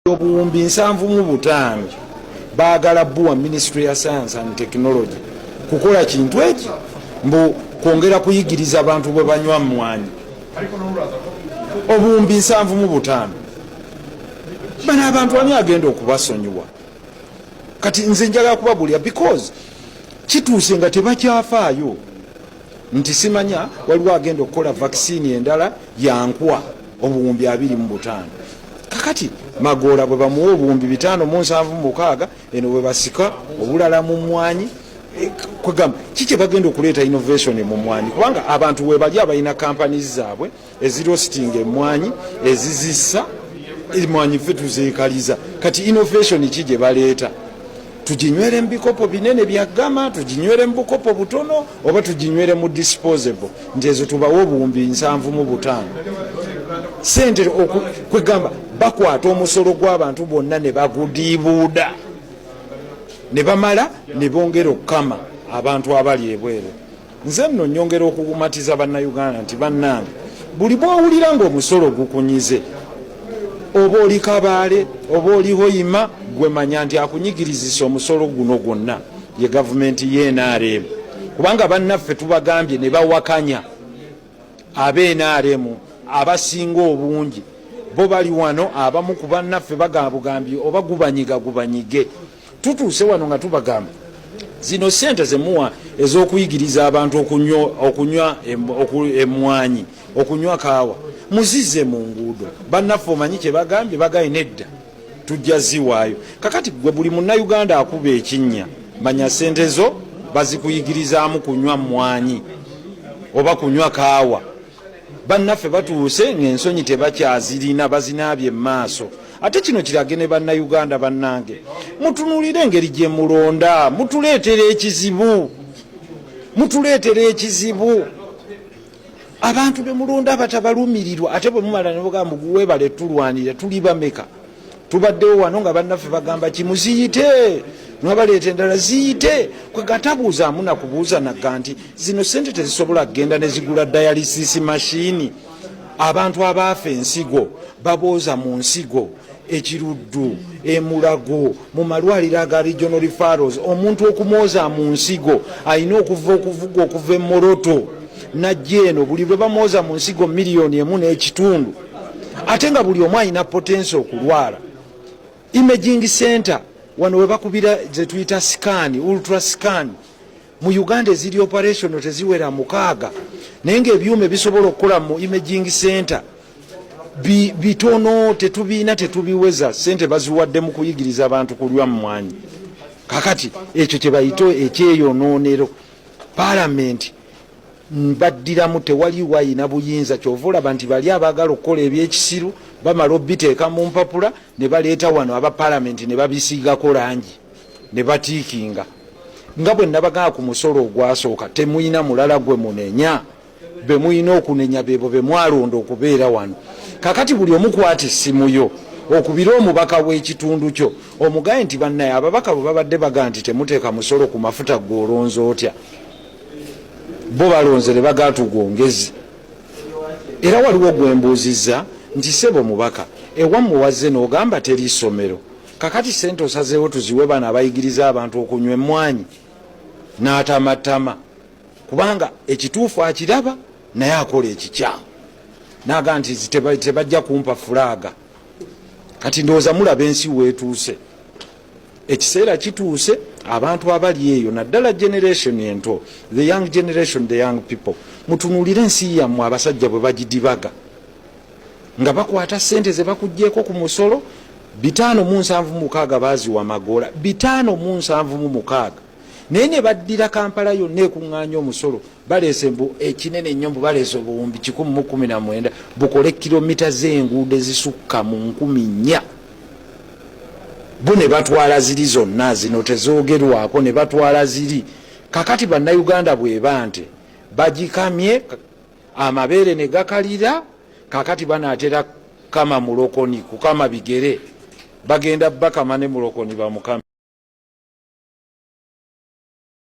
obuwumbi 75 baagala bbuwa Ministry ya Science and Technology kukola kintu eki mbu kwongera kuyigiriza abantu bwe banywa mmwanyi. Obuwumbi 75 bana abantu ani agenda okubasonyiwa. Kati nze njagala kubabulya because kituuse nga tebakyafaayo nti simanya waliwo agenda okukola vaccine endala yankwa obuwumbi 25. Kakati Magoola bwe bamuwa obuwumbi 576 eno bwe basika obulala mu mmwanyi kwegamba kiki bagenda okuleeta innovation mu mmwanyi kubanga abantu we bali abalina companies zaabwe ezirosting emmwanyi ezizissa emmwanyi ffe tuzeekaliza. Kati innovation ki gye baleeta? Tuginywere mu bikopo binene bya gama, tuginywere mu bukopo butono oba tuginywere mu disposable nti ezo tubawa obuwumbi 75. Sente kwegamba bakwata omusolo gw'abantu bonna ne bagudiibuuda ne bamala ne bongera okukama abantu abali ebweru. Nze nno nyongera okugumatiza bannayuganda nti bannange buli bw'owulira ng'omusolo gukunyize oba oli Kabaale oba oli Hoima gwe manya nti akunyigirizisa omusolo guno gwonna ye gavumenti ye NRM kubanga bannaffe tubagambye ne bawakanya ab'NRM abasinga obungi bo bali wano abamu ku bannaffe bagambye oba gubanyige tutuuse wano nga tubagamba zino sente zemuwa ez'okuyigiriza abantu okunywa emmwanyi okunywa kaawa muzize mu nguudo. Bannaffe omanyi kye bagambye bagaye nedda tujja ziwaayo. Kakati gwe buli munnayuganda akuba ekinnya manya sente zo bazikuyigirizaamu kunywa mmwanyi oba kunywa kaawa. Bannaffe batuuse ng'ensonyi tebakyazirina bazinaabye emmaaso. Ate kino kirage ne bannayuganda bannange mutunuulire engeri gye mulonda mutuleetera ekizibu. Abantu be mulonda abatabalumirirwa ate bwe mumala ne bagamba guwebale tulwanire tuli bameka tubaddewo wano nga bannaffe bagamba kimuziyite nwabaleeta endala ziyite kwegatabuuzaamu nakubuuza nagga nti zino sente tezisobola kgenda ne zigula dialysis machine. Abantu abaafa ensigo babooza mu nsigo Ekiruddu Emulago mu malwaliro aga regional referrals omuntu okumooza mu nsigo alina okuvuga okuva e Moroto najja eno buli bwe bamwoza mu nsigo 1.5 million ate nga buli omu alina potensi okulwala. Imaging center wano we bakubira ze tuyita scan ultra scan mu Uganda eziri operation teziwera 6 naye ng'ebyuma ebisobola okukola mu imaging center bitono tetubiweza. Sente baziwadde mu kuyigiriza abantu kulwa mmwanyi. Kakati ekyo kye bayito ekyeyonoonero parliament mbaddiramu tewali wayina buyinza kyova olaba nti bali abaagala okukola ebyekisiru bamala obiteeka mu mpapula ne baleeta wano aba parliament ne babisiigako langi ne batiikinga. Nga bwe nabagamba ku musolo ogwasooka temuyina mulala gwe munenya be muyina okunenya bebo be mwalonda okubeera wano. Kakati buli omukwata essimu yo okubira omubaka w'ekitundu kyo omugaye nti bannaye ababaka bwe babadde bagaa nti temuteeka musolo ku mafuta gw'olonze otya bo balonze ne bagatugongezi. Era waliwo gwembuuzizza nti sebo mubaka ewammwe wazze n'ogamba teri ssomero. Kakati sente osazeewo tuziwe bano abayigiriza abantu okunywa emmwanyi n'atamatama kubanga ekituufu akiraba naye akola ekikyamu naga nti tebajja kumpa fulaaga. Kati ndowooza mulaba ensi weetuuse. Ekiseera kituuse abantu abali eyo naddala generation ento the young generation the young people mutunuulire ensi yammwe abasajja bwe bagidibaga nga bakwata sente ze bakugjeeko ku musolo 576 baaziwa Magoola 576 naye ne baddira Kampala yonna ekuŋŋaanya omusolo baleese mbu ekinene ennyo mbu baleese obuwumbi 119 bukole kilomita z'enguudo ezisukka mu 4,000 bo ne batwala ziri zonna zino tezoogerwako ne batwala ziri. Kakati bannayuganda bweba nti bagikamye amabeere ne gakalira. Kakati banaatera kama mulokoni kukama bigere bagenda bakama ne mulokoni bamukama.